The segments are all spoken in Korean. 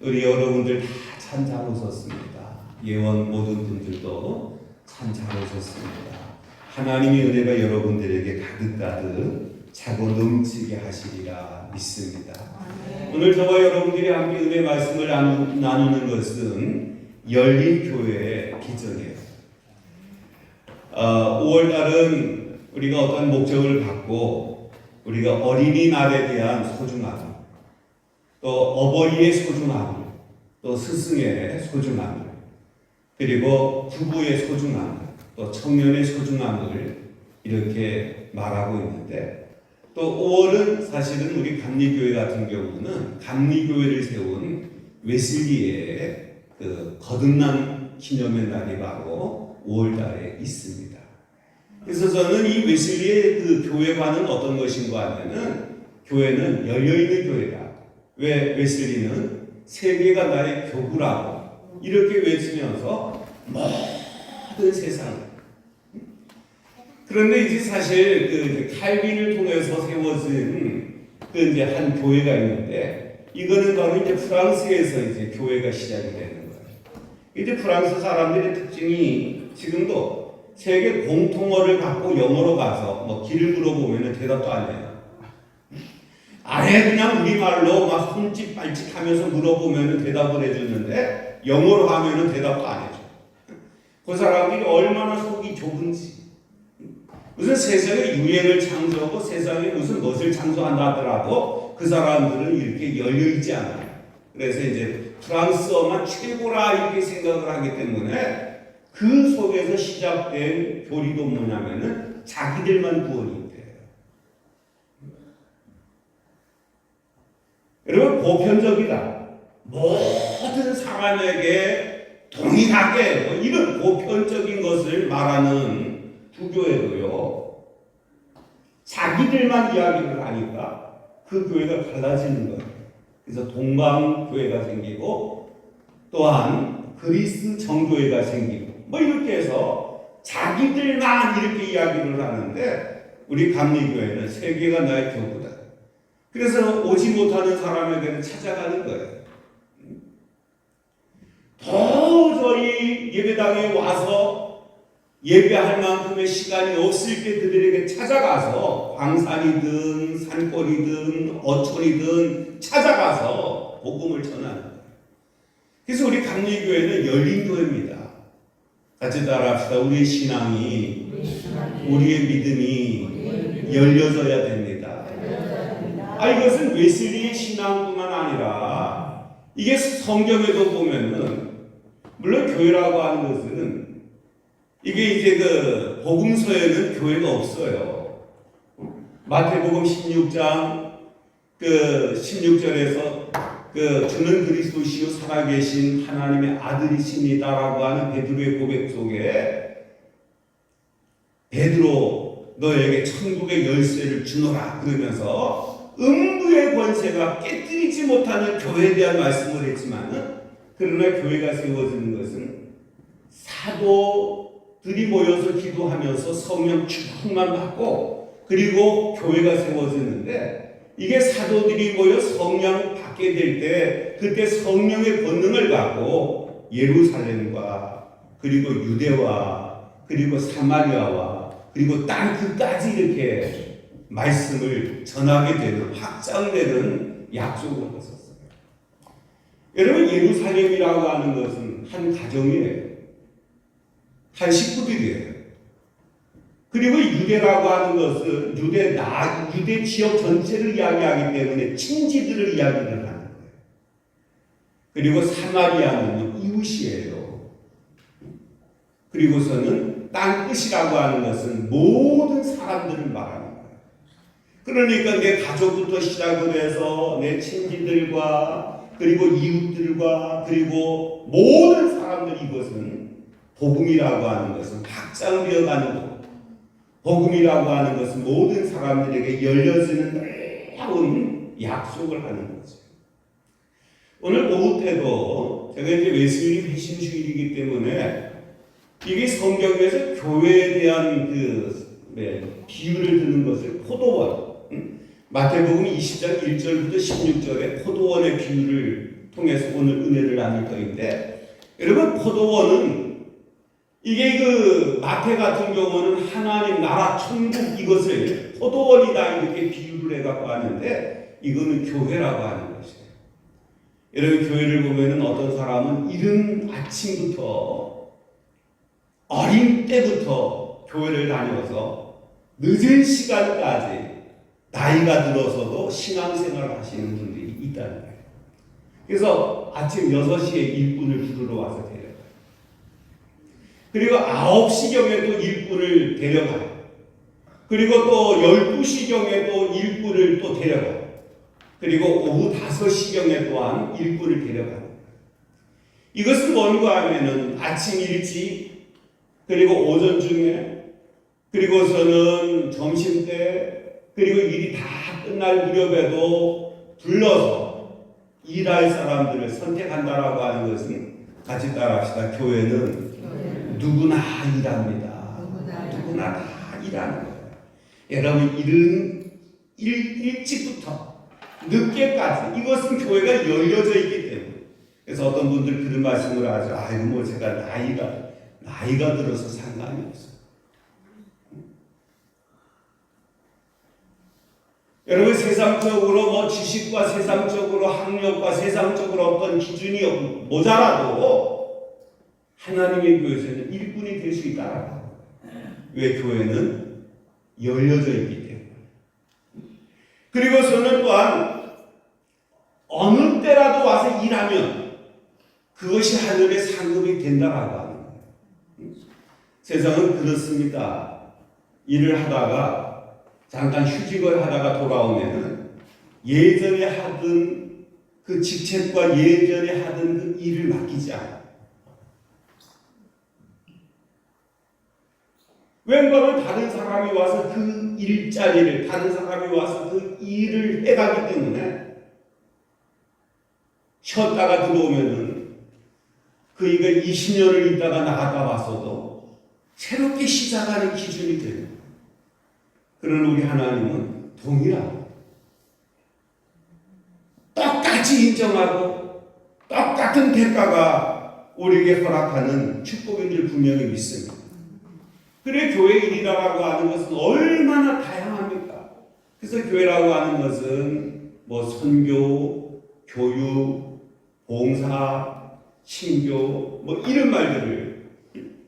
우리 여러분들 다 참 잘 오셨습니다. 예원 모든 분들도 참 잘 오셨습니다. 하나님의 은혜가 여러분들에게 가득가득 차고 넘치게 하시리라 믿습니다. 오늘 저와 여러분들이 함께 은혜 말씀을 나누는 것은 열린 교회의 비전이에요. 5월달은 우리가 어떤 목적을 갖고 우리가 어린이날에 대한 소중함, 또 어버이의 소중함, 또 스승의 소중함, 그리고 부부의 소중함, 또 청년의 소중함을 이렇게 말하고 있는데, 또 5월은 사실은 우리 감리교회 같은 경우는 감리교회를 세운 웨슬리의 그 거듭난 기념의 날이 바로 5월달에 있습니다. 그래서 저는 이 웨슬리의 그 교회관은 어떤 것인가 하면은 교회는 열려있는 교회다. 왜 웨슬리는 세계가 나의 교구라고 이렇게 외치면서 모든 세상. 그런데 이제 사실 그 칼빈을 통해서 세워진 그 이제 한 교회가 있는데, 이거는 바로 이제 프랑스에서 이제 교회가 시작이 되는 거예요. 이제 프랑스 사람들의 특징이 지금도 세계 공통어를 갖고 영어로 가서 뭐 길을 물어보면 대답도 안 해요. 아예 그냥 우리말로 막 손짓 발짓 하면서 물어보면 대답을 해주는데 영어로 하면 대답도 안 해줘. 그 사람들이 얼마나 속이 좁은지, 무슨 세상에 유행을 창조하고 세상에 무슨 것을 창조한다 하더라도 그 사람들은 이렇게 열려있지 않아요. 그래서 이제 프랑스어만 최고라 이렇게 생각을 하기 때문에 그 속에서 시작된 교리도 뭐냐면은 자기들만 구원이 돼요. 여러분, 보편적이다. 모든 사람에게 동일하게 뭐 이런 보편적인 것을 말하는 부교회도요, 자기들만 이야기를 하니까 그 교회가 갈라지는 거예요. 그래서 동방교회가 생기고 또한 그리스 정교회가 생기고 뭐 이렇게 해서 자기들만 이렇게 이야기를 하는데, 우리 감리교회는 세계가 나의 교구다. 그래서 오지 못하는 사람에게는 찾아가는 거예요. 도저히 예배당에 와서 예배할 만큼의 시간이 없을 때 그들에게 찾아가서 광산이든 산골이든 어촌이든 찾아가서 복음을 전하는 거예요. 그래서 우리 감리교회는 열린 교회입니다. 같이 따라합시다. 우리의 신앙이, 우리의 믿음이 열려져야 됩니다. 이것은 웨슬리의 신앙뿐만 아니라 이게 성경에도 보면은, 물론 교회라고 하는 것은 이게 이제 그 복음서에는 교회가 없어요. 마태복음 16장 그 16절에서 그 주는 그리스도시요 살아계신 하나님의 아들이십니다라고 하는 베드로의 고백 속에 베드로 너에게 천국의 열쇠를 주노라 그러면서 음부의 권세가 깨뜨리지 못하는 교회에 대한 말씀을 했지만은, 그러나 교회가 세워지는 것은 사도들이 모여서 기도하면서 성령 충만 받고 그리고 교회가 세워지는데, 이게 사도들이 모여 성령 받게 될 때 그때 성령의 권능을 갖고 예루살렘과 그리고 유대와 그리고 사마리아와 그리고 땅 끝까지 이렇게 말씀을 전하게 되는, 확장되는 약속을 하셨어요. 여러분, 예루살렘이라고 하는 것은 한 가정이에요. 한 식구들이에요. 그리고 유대라고 하는 것은 유대 지역 전체를 이야기하기 때문에 친지들을 이야기를 하는 거예요. 그리고 사마리아는 이웃이에요. 그리고서는 땅 끝이라고 하는 것은 모든 사람들을 말하는 거예요. 그러니까 내 가족부터 시작을 해서 내 친지들과 그리고 이웃들과 그리고 모든 사람들, 이것은 복음이라고 하는 것은 확장되어 가는 것. 복음이라고 하는 것은 모든 사람들에게 열려지는 놀라운 약속을 하는 거죠. 오늘 오후 때도 제가 이제 웨슬리 회심 주일이기 때문에 이게 성경에서 교회에 대한 비유를 드는 것을 포도원, 마태복음 20장 1절부터 16절에 포도원의 비유를 통해서 오늘 은혜를 나눌 터인데, 여러분 포도원은 이게 그 마태 같은 경우는 하나님 나라 천국 이것을 포도원이다 이렇게 비유를 해갖고 하는데, 이거는 교회라고 하는 것이에요. 여러분 교회를 보면은 어떤 사람은 이른 아침부터 어린 때부터 교회를 다녀서 늦은 시간까지 나이가 들어서도 신앙생활을 하시는 분들이 있다는 거예요. 그래서 아침 6시에 일꾼을 부르러 와서 데려가요. 그리고 9시경에도 일꾼을 데려가요. 그리고 또 12시경에도 일꾼을 또 데려가요. 그리고 오후 5시경에 또한 일꾼을 데려가요. 이것은 뭔가 하면은 아침 일찍, 그리고 오전 중에, 그리고서는 점심때, 그리고 일이 다 끝날 무렵에도 불러서 일할 사람들을 선택한다라고 하는 것은, 같이 따라합시다. 교회는 누구나 일합니다. 누구나 다 일하는 거예요. 여러분 일찍부터 늦게까지 이것은 교회가 열려져 있기 때문에. 그래서 어떤 분들 그런 말씀을 하죠. 아이고 뭐 제가 나이가 들어서 상관이 없어요. 여러분 세상적으로 뭐 지식과 세상적으로 학력과 세상적으로 어떤 기준이 모자라도 하나님의 교회에서는 일꾼이 될 수 있다. 왜? 교회는 열려져 있기 때문에. 그리고서는 또한 어느 때라도 와서 일하면 그것이 하늘의 상급이 된다라고 하는 거예요. 세상은 그렇습니다. 일을 하다가 잠깐 휴직을 하다가 돌아오면은 예전에 하던 그 직책과 예전에 하던 그 일을 맡기지 않아요. 웬만하면 다른 사람이 와서 그 일자리를, 다른 사람이 와서 그 일을 해가기 때문에 쉬었다가 들어오면은 그이가 20년을 있다가 나갔다 왔어도 새롭게 시작하는 기준이 돼요. 그러나 우리 하나님은 동일하고 똑같이 인정하고 똑같은 대가가 우리에게 허락하는 축복인 줄 분명히 믿습니다. 그래 교회 일이라고 하는 것은 얼마나 다양합니까? 그래서 교회라고 하는 것은 뭐 선교, 교육, 봉사, 신교 뭐 이런 말들을,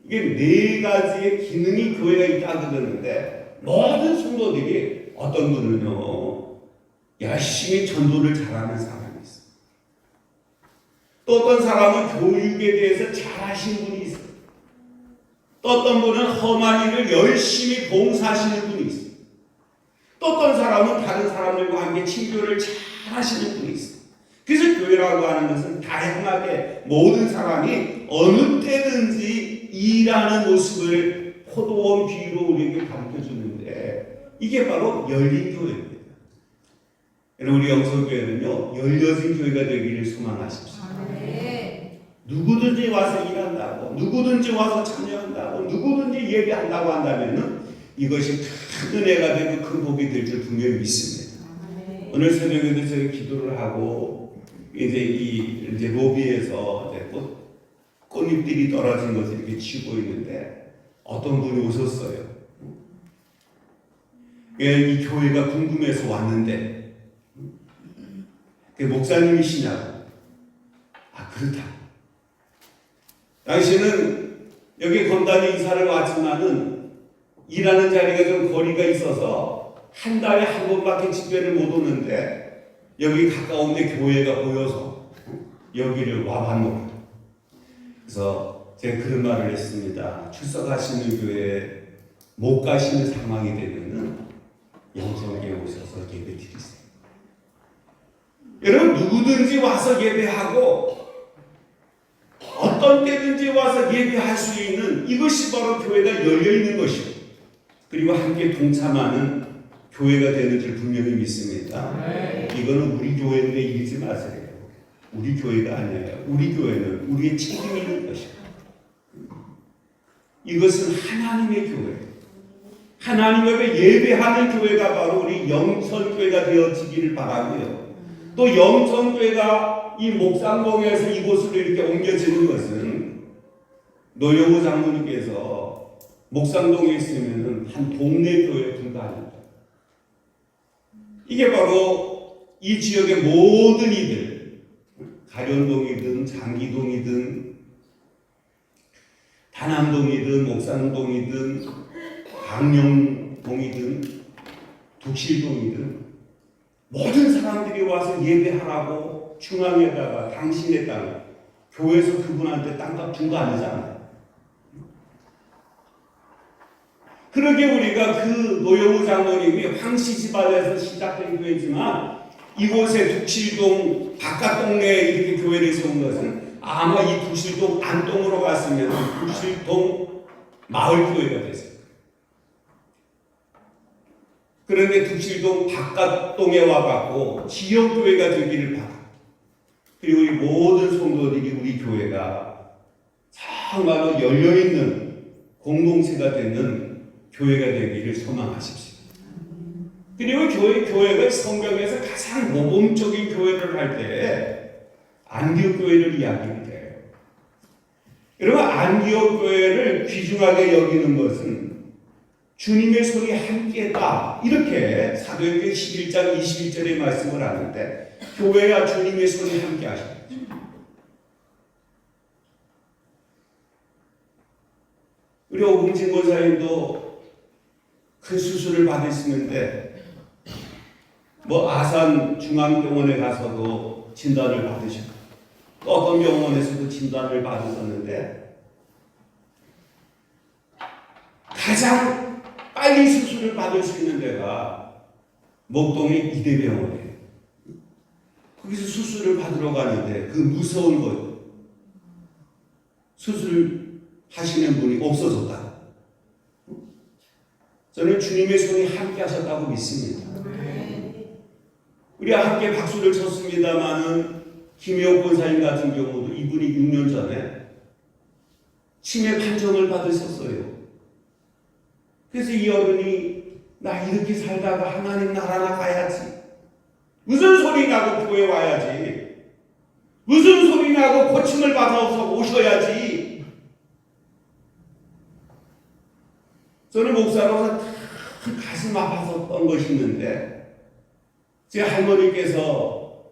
이게 4가지의 기능이 교회가 있다 그러는데, 모든 성도들이 어떤 분은요 열심히 전도를 잘하는 사람이 있어요. 또 어떤 사람은 교육에 대해서 잘하시는 분이 있어요. 또 어떤 분은 험한 일을 열심히 봉사하시는 분이 있어요. 또 어떤 사람은 다른 사람들과 함께 친교를 잘 하시는 분이 있어요. 그래서 교회라고 하는 것은 다양하게 모든 사람이 어느 때든지 일하는 모습을 포도원 비유로 우리에게 가르쳐 주는데, 이게 바로 열린 교회입니다. 우리 영성교회는요 열려진 교회가 되기를 소망하십시오. 누구든지 와서 일한다고, 누구든지 와서 참여한다고, 누구든지 예배한다고 한다면은 이것이 큰 은혜가 되고 큰 복이 될 줄 분명히 믿습니다. 오늘 새벽에도 저희 기도를 하고 이제 로비에서 이제 꽃잎들이 떨어진 것을 이렇게 치우고 있는데 어떤 분이 오셨어요. 이 교회가 궁금해서 왔는데 목사님이시냐고. 아 그렇다. 당신은 여기 건단에 이사를 왔지만은 일하는 자리가 좀 거리가 있어서 한 달에 한 번밖에 집회를 못 오는데 여기 가까운데 교회가 보여서 여기를 와봤노라. 그래서 제가 그런 말을 했습니다. 출석하시는 교회에 못 가시는 상황이 되면은 영성에 오셔서 예배 드리세요. 여러분 누구든지 와서 예배하고 어떤 때든지 와서 예배할 수 있는 이것이 바로 교회가 열려있는 것이고, 그리고 함께 동참하는 교회가 되는 줄 분명히 믿습니다. 이거는 우리 교회인데 이러지 마세요. 우리 교회가 아니에요. 우리 교회는 우리의 책임이 있는 것이고, 이것은 하나님의 교회, 하나님 앞에 예배하는 교회가 바로 우리 영천교회가 되어지기를 바라고요. 또 또 영천교회가 이 목상동에서 이곳으로 이렇게 옮겨지는 것은 노영우 장로님께서 목상동에 있으면 한 동네 교회에 불과합니다. 이게 바로 이 지역의 모든 이들, 가련동이든 장기동이든 다남동이든 목상동이든 강령동이든 독실동이든 모든 사람들이 와서 예배하라고 중앙에다가 당신의 땅, 교회에서 그분한테 땅값 준 거 아니잖아요. 그러게 우리가 그 노영우 장로님이 황씨 집안에서 시작된 교회지만 이곳에 독실동 바깥 동네에 이렇게 교회를 세운 것은 아마 이 독실동 안동으로 갔으면 독실동 마을교회가 됐어요. 그런데 독실동 바깥동에 와갖고 지역교회가 되기를 바라. 그리고 우리 모든 성도들이 우리 교회가 정말로 열려있는 공동체가 되는 교회가 되기를 소망하십시오. 그리고 교회가 성경에서 가장 모범적인 교회를 할 때 안디옥 교회를 이야기를 해요. 여러분, 안디옥 교회를 귀중하게 여기는 것은 주님의 손이 함께했다. 이렇게 사도행전 11장 21절의 말씀을 하는데 교회와 주님의 손이 함께 하셨죠. 우리 오금진 권사님도 그 수술을 받으시는데 아산 중앙병원에 가서도 진단을 받으셨고 또 어떤 병원에서도 진단을 받으셨는데 가장 빨리 수술을 받을 수 있는 데가 목동의 이대병원이에요. 거기서 수술을 받으러 가는데 그 무서운 것, 수술 하시는 분이 없어졌다. 저는 주님의 손이 함께 하셨다고 믿습니다. 우리가 함께 박수를 쳤습니다마는 김혜옥 권사님 같은 경우도 이분이 6년 전에 치매 판정을 받으셨어요. 그래서 이 어른이 나 이렇게 살다가 하나님 나라 가야지. 무슨 소리 나고 교회 와야지. 무슨 소리 나고 고침을 받아서 오셔야지. 저는 목사로서 가슴 아팠었던 것이 있는데 제 할머니께서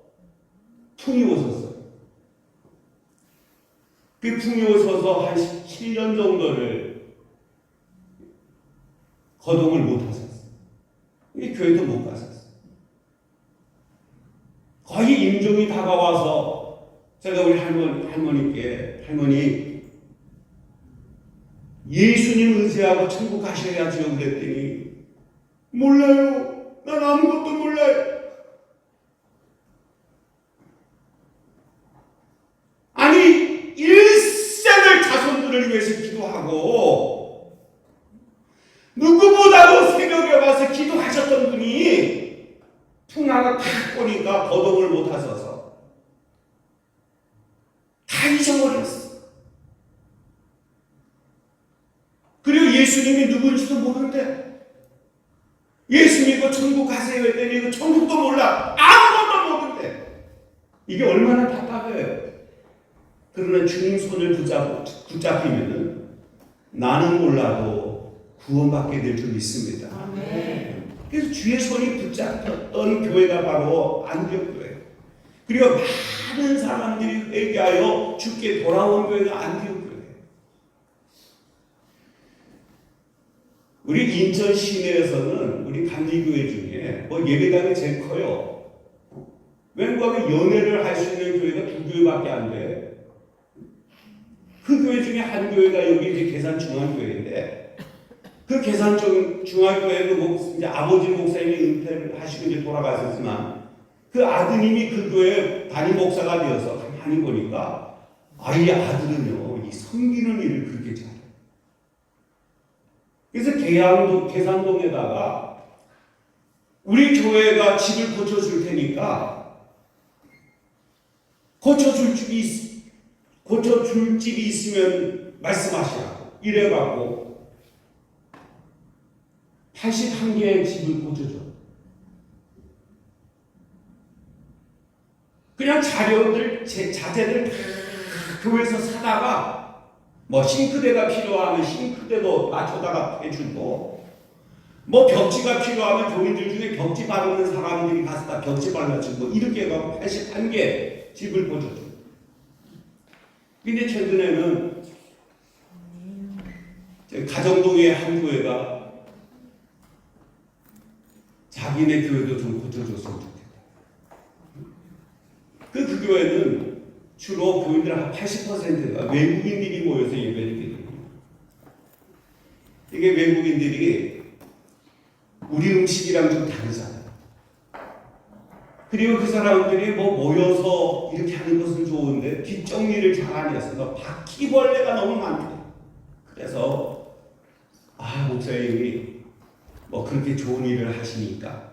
풍이 오셨어요. 그 풍이 오셔서 한 7년 정도를 거동을 못 하셨어요. 교회도 못 가셨어요. 거의 임종이 다가와서 제가 우리 할머니께 할머니 예수님 의지하고 천국 가셔야지요 그랬더니 몰라요. 난 아무것도 몰라요. 아니 일생을 자손들을 위해서 기도하고 누구보다도 새벽에 와서 기도하셨던 분이 풍화가 탁 오니까 거동을 못 하셔서 다 잊어버렸어. 그리고 예수님이 누군지도 모르는데 예수 믿고 천국 가세요 했더니 그 천국도 몰라. 아무것도 모르는데 이게 얼마나 답답해요. 그러나 주님 손을 붙잡히면은 나는 몰라도 구원받게 될 줄 믿습니다. 아멘. 그래서 주의 손이 붙잡혔던 교회가 바로 안디옥 교회. 그리고 많은 사람들이 회개하여 주께 돌아온 교회가 안디옥 교회. 우리 인천 시내에서는 우리 감리교회 중에 예배당이 제일 커요. 웬거하면 연회를 할 수 있는 교회가 2교회밖에 안 돼. 그 교회 중에 한 교회가 여기 이제 계산중앙교회인데 그 계산중앙교회도 이제 아버지 목사님이 은퇴를 하시고 이제 돌아가셨지만 그 아드님이 그 교회 담임 목사가 되어서 가만히 보니까 이 아들은요 이 섬기는 일을 그렇게 잘해요. 그래서 계산동에다가 우리 교회가 집을 고쳐줄 테니까 고쳐줄 집이 있으면 말씀하시라고 이래갖고 81개의 집을 고쳐줘. 그냥 자재들 다 교회에서 사다가 뭐 싱크대가 필요하면 싱크대도 맞춰다가 해주고 뭐 벽지가 필요하면 교인들 중에 벽지 바르는 사람들이 가서 다 벽지 발라주고 이렇게 해가지고 81개 집을 보여줬죠. 근데 최근에는 가정동의 한 교회가 자기네 교회도 좀 고쳐줬으면 좋겠다. 그 교회는 주로 교인들 한 80%가 외국인들이 모여서 예배를 드립니다. 이게 외국인들이 우리 음식이랑 좀 다르잖아요. 그리고 그 사람들이 뭐 모여서 이렇게 하는 것은 좋은데 뒷정리를 잘 안 해서 바퀴벌레가 너무 많대요. 그래서 목사님이 뭐 그렇게 좋은 일을 하시니까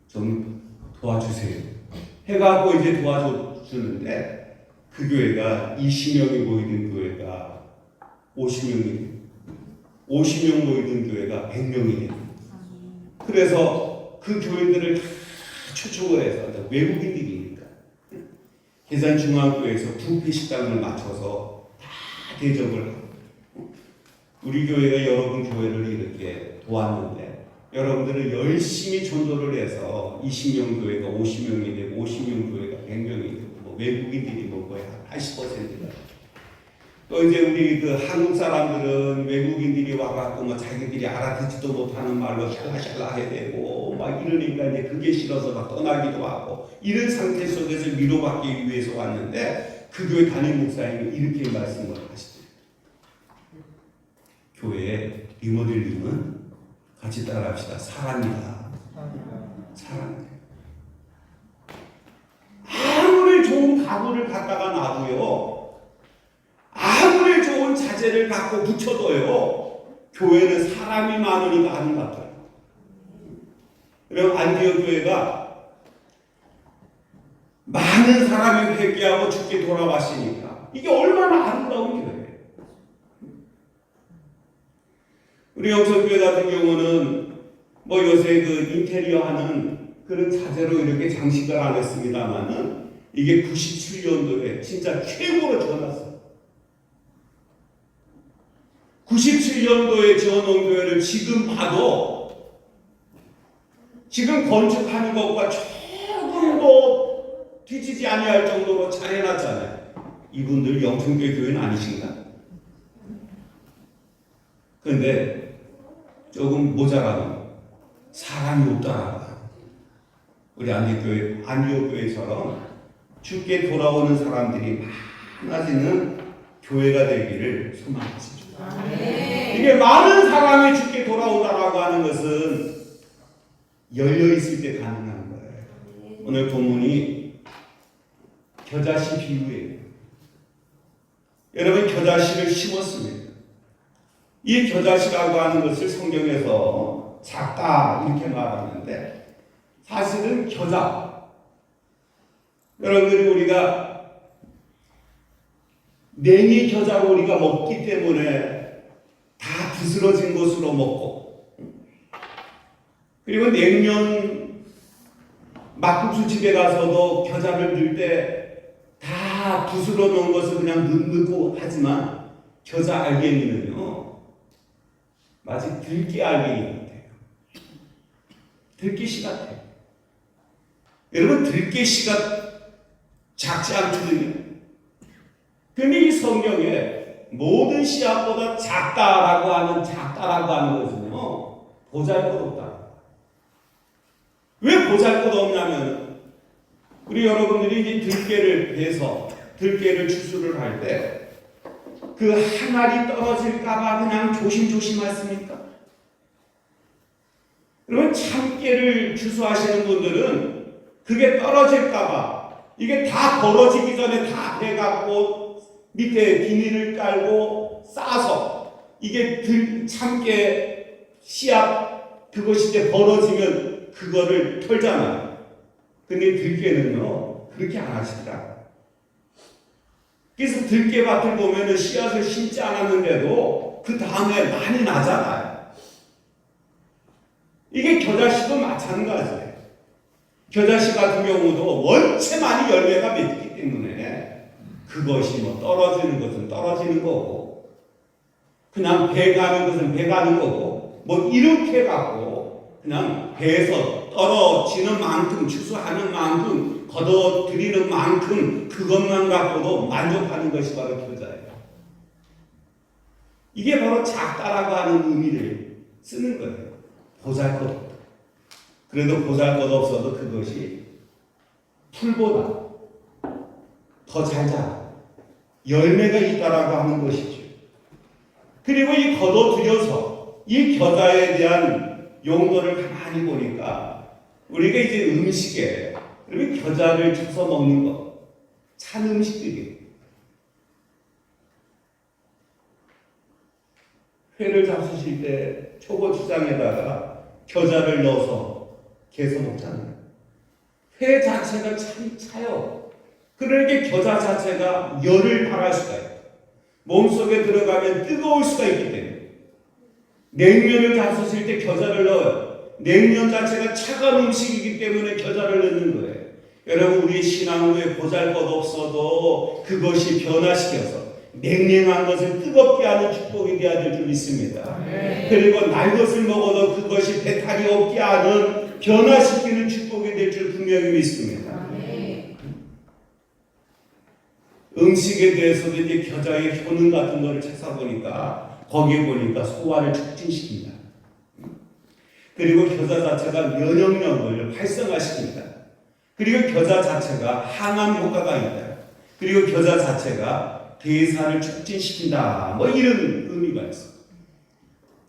좀 도와주세요 해가지고 이제 도와주는데 그 교회가 20명이 모이는 교회가 50명 모이는 교회가 100명이 됩니다. 그래서 그 교인들을 다 초청을 해서 외국인들이니까 계산중앙교회에서 뷔페 식당을 맞춰서 다 대접을 하고 우리 교회가 여러분 교회를 이렇게 도왔는데 여러분들은 열심히 전도를 해서 20명 교회가 50명이 되고 50명 교회가 100명이 되고 뭐 외국인들이 뭐 거의 80%가 또 이제 우리 그 한국 사람들은 외국인들이 와갖고 뭐 자기들이 알아듣지도 못하는 말로 샬라샬라 해야 되고 막 이러니까 이제 그게 싫어서 막 떠나기도 하고 이런 상태 속에서 위로받기 위해서 왔는데 그 교회 담임 목사님이 이렇게 말씀을 하시더라고요. 교회의 리모델링은 같이 따라합시다. 사람이다. 사람. 아무리 좋은 가구를 갖다가 놔도요. 아무리 좋은 자재를 갖고 붙여도요. 교회는 사람이 많으니까 안 같아요. 그럼 안디옥 교회가 많은 사람이 회개하고 죽게 돌아왔으니까 이게 얼마나 아름다운 교회예요. 우리 영천교회 같은 경우는 뭐 요새 그 인테리어 하는 그런 자재로 이렇게 장식을 안 했습니다만은 이게 97년도에 진짜 최고로 지어놨어요. 97년도에 지어놓은 교회를 지금 봐도 지금 건축하는 것과 조금도 뒤지지 아니할 정도로 잘 해놨잖아요. 이분들 영천교회 교회는 아니신가? 그런데 조금 모자라면 사람이 없다라고 우리 안디옥 교회처럼 죽게 돌아오는 사람들이 많아지는 교회가 되기를 소망하십니다. 이게 많은 사람이 죽게 돌아오다라고 하는 것은 열려 있을 때 가능한 거예요. 오늘 본문이 겨자씨 비유예요. 여러분 겨자씨를 심었습니다. 이 겨자씨라고 하는 것을 성경에서 작다 이렇게 말하는데 사실은 겨자. 여러분들이 우리가 냉이 겨자로 우리가 먹기 때문에 다 부스러진 것으로 먹고 그리고 냉면 막국수 집에 가서도 겨자를 넣을 때 다 부스러 놓은 것을 그냥 넣고 하지만 겨자 알갱이는요 마치 들깨 알갱이 같아요. 들깨씨 같아요. 여러분 들깨씨가 작지 않거든요. 근데 이 성경에 모든 씨앗보다 작다라고 하는 것은요 보잘것없다. 왜 보잘것없냐면 우리 여러분들이 이제 들깨를 베서 들깨를 추수를 할 때 그 한 알이 떨어질까봐 그냥 조심하십니까? 그러면 참깨를 추수하시는 분들은 그게 떨어질까봐 이게 다 벌어지기 전에 다 베갖고 밑에 비닐을 깔고 싸서 이게 참깨 씨앗 그것이 이제 벌어지면 그거를 털잖아요. 근데 들깨는요 그렇게 안 하시더라. 그래서 들깨밭을 보면은 씨앗을 심지 않았는데도 그 다음에 많이 나잖아요. 이게 겨자씨도 마찬가지예요. 겨자씨 같은 경우도 원체 많이 열매가 맺기 때문에 그것이 뭐 떨어지는 것은 떨어지는 거고 그냥 배 가는 것은 배 가는 거고 뭐 이렇게 갖고 그냥 배에서 떨어지는 만큼 추수하는 만큼 거둬들이는 만큼 그것만 갖고도 만족하는 것이 바로 겨자예요. 이게 바로 작다라고 하는 의미를 쓰는 거예요. 보잘것없다. 그래도 보잘것없어도 그것이 풀보다 더 잘 자라. 열매가 있다라고 하는 것이죠. 그리고 이 거둬들여서 이 겨자에 대한 용도를 가만히 보니까 우리가 이제 음식에 그리고 겨자를 쳐서 먹는 것, 찬 음식들이에요. 회를 잡수실 때 초고추장에다가 겨자를 넣어서 개서 먹잖아요. 회 자체가 참 차요. 그러니까 겨자 자체가 열을 발할 수가 있어요. 몸속에 들어가면 뜨거울 수가 있기 때문에 냉면을 잡수실 때 겨자를 넣어요. 냉면 자체가 차가운 음식이기 때문에 겨자를 넣는 거예요. 여러분 우리 신앙후에 보잘것없어도 그것이 변화시켜서 냉랭한 것을 뜨겁게 하는 축복이 되어야 될 줄 믿습니다. 그리고 날 것을 먹어도 그것이 배탈이 없게 하는 변화시키는 축복이 될 줄 분명히 믿습니다. 음식에 대해서도 이제 겨자의 효능 같은 거를 찾아보니까 거기에 보니까 소화를 촉진시킵니다. 그리고 겨자 자체가 면역력을 활성화시킵니다. 그리고 겨자 자체가 항암 효과가 있다. 그리고 겨자 자체가 대사를 촉진시킨다. 뭐 이런 의미가 있어.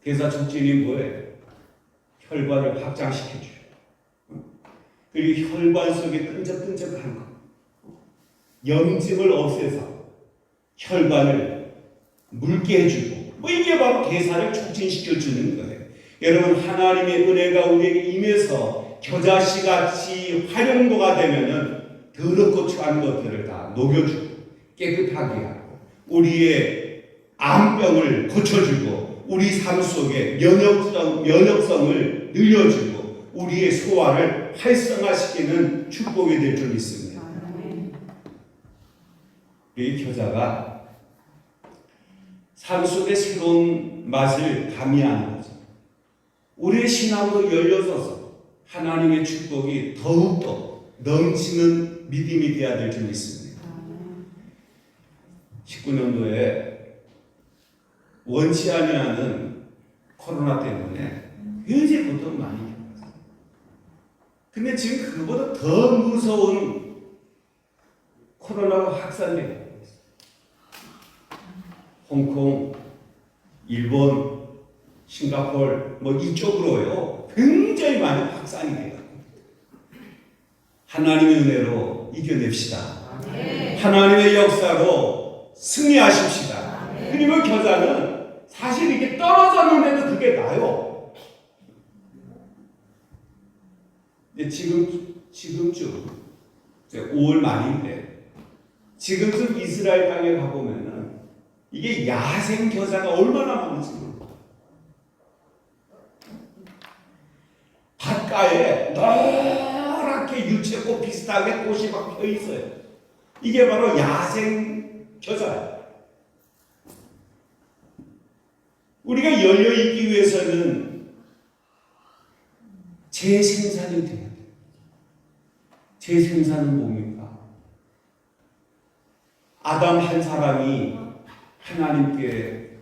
대사 촉진이 뭐예요? 혈관을 확장시켜줘요. 그리고 혈관 속에 끈적끈적한 거. 염증을 없애서 혈관을 묽게 해주고 뭐 이게 바로 대사를 촉진시켜주는 거예요. 여러분 하나님의 은혜가 우리에게 임해서 겨자씨 같이 활용도가 되면은 더럽고 추한 것들을 다 녹여주고 깨끗하게 하고 우리의 암병을 고쳐주고 우리 삶 속에 면역성을 늘려주고 우리의 소화를 활성화시키는 축복이 될 줄 믿습니다. 이 겨자가 삶 속에 새로운 맛을 가미하는 거죠. 우리의 신앙으로 열려서서 하나님의 축복이 더욱더 넘치는 믿음이 되어야 될 줄 믿습니다. 19년도에 원치 아니하는 코로나 때문에 굉장히 고통 많이 겪었어요. 근데 지금 그보다 더 무서운 코로나가 확산되고 있어요. 홍콩, 일본, 싱가포르 뭐 이쪽으로요 굉장히 많이 확산이 돼요. 하나님의 은혜로 이겨냅시다. 하나님의 역사로 승리하십시다. 그리고 겨자는 사실 이게 떨어졌는데도 그게 나요. 근데 지금쯤 5월 말인데 지금쯤 이스라엘 땅에 가보면은 이게 야생 겨자가 얼마나 많은지 몰라요. 바깥에 노랗게 유채꽃 비슷하게 꽃이 막 펴 있어요. 이게 바로 야생 겨자예요. 우리가 열려 있기 위해서는 재생산이 돼야 돼요. 재생산은 뭡니까? 아담 한 사람이 하나님께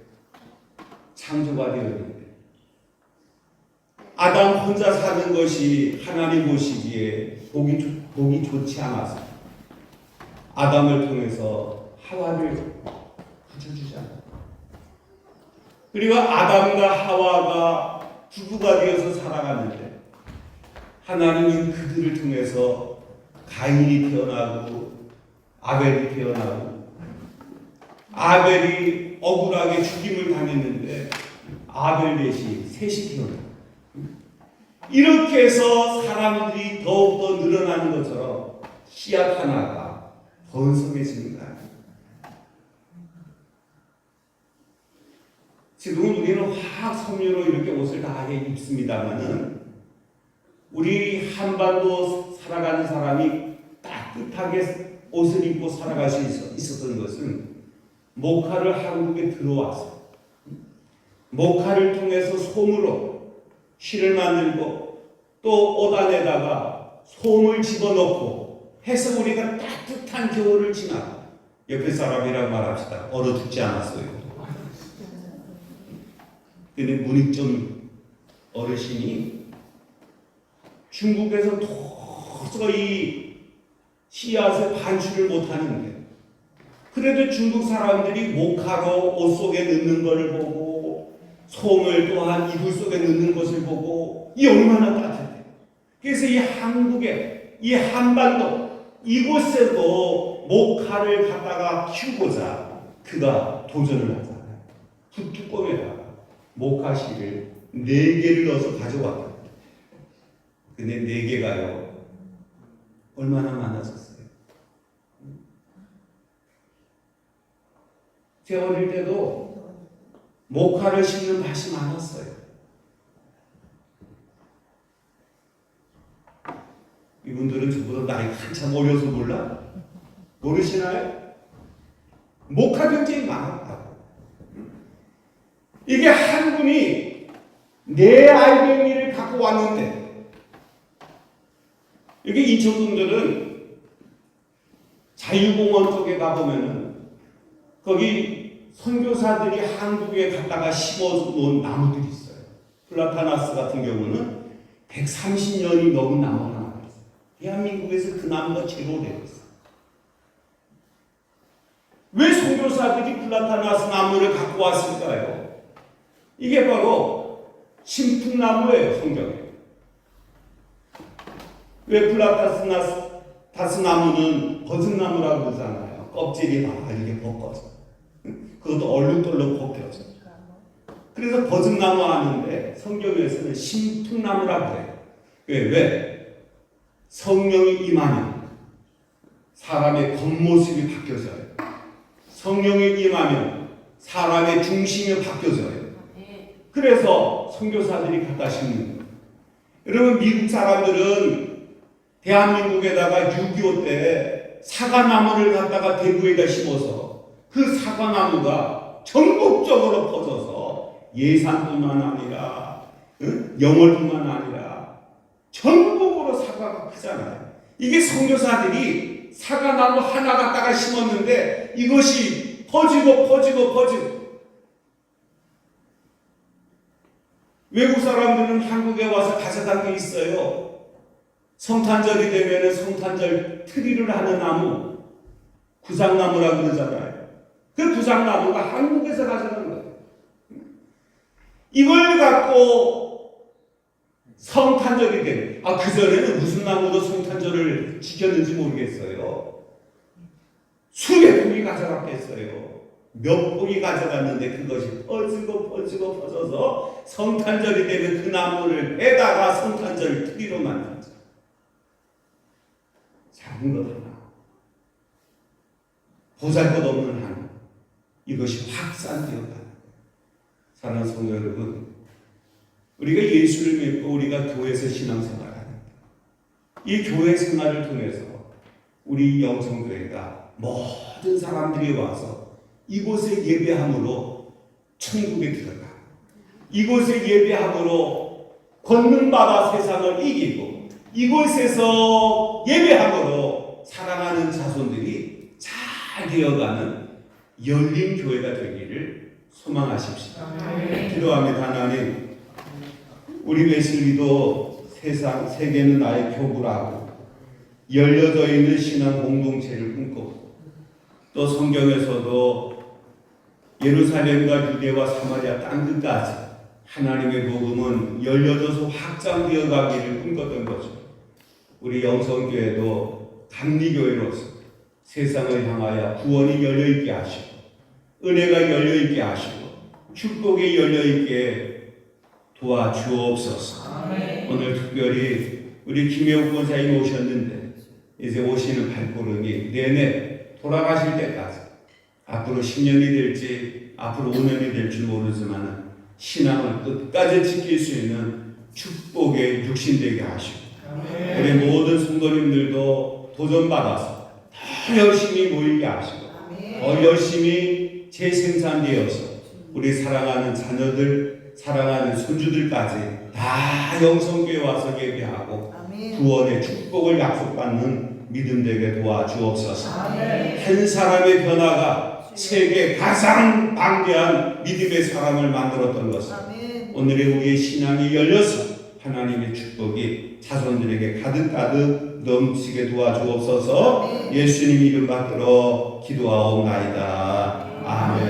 창조가 되었는데 아담 혼자 사는 것이 하나님 보시기에 보기 좋지 않아서 아담을 통해서 하와를 붙여주잖아요. 그리고 아담과 하와가 부부가 되어서 살아가는데 하나님은 그들을 통해서 가인이 태어나고 아벨이 태어나고 아벨이 억울하게 죽임을 당했는데 아벨 대신 셋이 태어나고 이렇게 해서 사람들이 더욱더 늘어나는 것처럼 씨앗 하나가 번성해지는 거예요. 지금은 우리는 화학 섬유로 이렇게 옷을 다 입습니다만은 우리 한반도 살아가는 사람이 따뜻하게 옷을 입고 살아갈 수 있었던 것은 목화를 한국에 들어와서 목화를 통해서 솜으로 실을 만들고 또 옷 안에다가 솜을 집어넣고 해서 우리가 따뜻한 겨울을 지나 옆에 사람이랑 말합시다. 얼어 죽지 않았어요. 근데 문익점 어르신이 중국에서 도저히 씨앗을 반출을 못하는데 그래도 중국 사람들이 목화로 옷 속에 넣는 것을 보고 솜을 또한 이불 속에 넣는 것을 보고 이 얼마나 따뜻해. 그래서 이 한국에 이 한반도 이곳에도 목화를 갖다가 키우고자 그가 도전을 하잖아요. 붓뚜껑에다가 목화씨를 4개를 넣어서 가져왔다. 근데 4개가요 얼마나 많아졌어요. 제 어릴 때도 목화를 심는 밭이 많았어요. 이분들은 저보다 나이 한참 어려서 몰라? 모르시나요? 목화 경쟁이 많았다고. 이게 한 분이 4알갱이를 갖고 왔는데 이게 인천분들은 자유공원 쪽에 가보면은 거기 선교사들이 한국에 갖다가 심어놓은 나무들이 있어요. 플라타나스 같은 경우는 130년이 넘은 나무 하나가 있어요. 대한민국에서 그 나무가 제일 오래됐어요. 왜 선교사들이 플라타나스 나무를 갖고 왔을까요? 이게 바로 신풍나무예요, 성경에. 왜 플라타나스 나무는 버섯나무라고 그러잖아요. 껍질이 막 이렇게 벗겨져. 그것도 얼룩덜룩 벗겨져. 그래서 버섯나무 하는데 성경에서는 신풍나무라고 해요. 왜? 성령이 임하면 사람의 겉모습이 바뀌어져요. 성령이 임하면 사람의 중심이 바뀌어져요. 그래서 선교사들이 갖다 심는 거예요. 여러분 미국 사람들은 대한민국에다가 6.25 때 사과나무를 갖다가 대구에다 심어서 그 사과나무가 전국적으로 퍼져서 예산뿐만 아니라 영월뿐만 아니라 전국으로 사과가 크잖아요. 이게 선교사들이 사과나무 하나 갖다가 심었는데 이것이 퍼지고 외국 사람들은 한국에 와서 가져간 게 있어요. 성탄절이 되면 성탄절 트리를 하는 나무, 구상나무라고 그러잖아요. 그 구상나무가 한국에서 가져간 거예요. 이걸 갖고 성탄절이 되면, 그전에는 무슨 나무로 성탄절을 지켰는지 모르겠어요. 수백 폭이 가져갔겠어요. 몇 폭이 가져갔는데 그것이 퍼지고 퍼져서 성탄절이 되면 그 나무를 빼다가 성탄절 트리로 만들죠. 작은 것 하나, 보잘것없는 하나, 이것이 확산되었다. 사랑하는 성도 여러분, 우리가 예수를 믿고 우리가 교회에서 신앙생활을 합니다. 이 교회 생활을 통해서 우리 영성교회가 모든 사람들이 와서 이곳에 예배함으로 천국에 들어가, 이곳에 예배함으로 권능받아 세상을 이기고 이곳에서 예배함으로 사랑하는 자손들이 잘 되어가는 열린 교회가 되기를 소망하십시오. 기도합니다. 하나님, 우리 웨슬리도 세계는 나의 표구라고 열려져 있는 신앙 공동체를 꿈꾸고 또 성경에서도 예루살렘과 유대와 사마리아 땅끝까지 하나님의 복음은 열려져서 확장되어 가기를 꿈꿨던 거죠. 우리 영성교회도 감리교회로서 세상을 향하여 구원이 열려있게 하시고 은혜가 열려있게 하시고 축복이 열려있게 도와주옵소서. 오늘 특별히 우리 김혜욱 권사님 오셨는데 이제 오시는 발걸음이 내내 돌아가실 때까지 앞으로 10년이 될지 앞으로 5년이 될지 모르지만 신앙을 끝까지 지킬 수 있는 축복의 육신되게 하시고 우리 모든 성도님들도 도전받아서 더 열심히 모이게 하시고 더 열심히 재생산되어서 우리 사랑하는 자녀들, 사랑하는 손주들까지 다 영성교회 와서 예배하고 구원의 축복을 약속받는 믿음 되게 도와주옵소서. 한 사람의 변화가 세계 가장 방대한 믿음의 사람을 만들었던 것을 오늘의 우리의 신앙이 열려서 하나님의 축복이 자손들에게 가득가득 넘치게 도와주옵소서. 예수님 이름 받들어 기도하옵나이다. 아멘.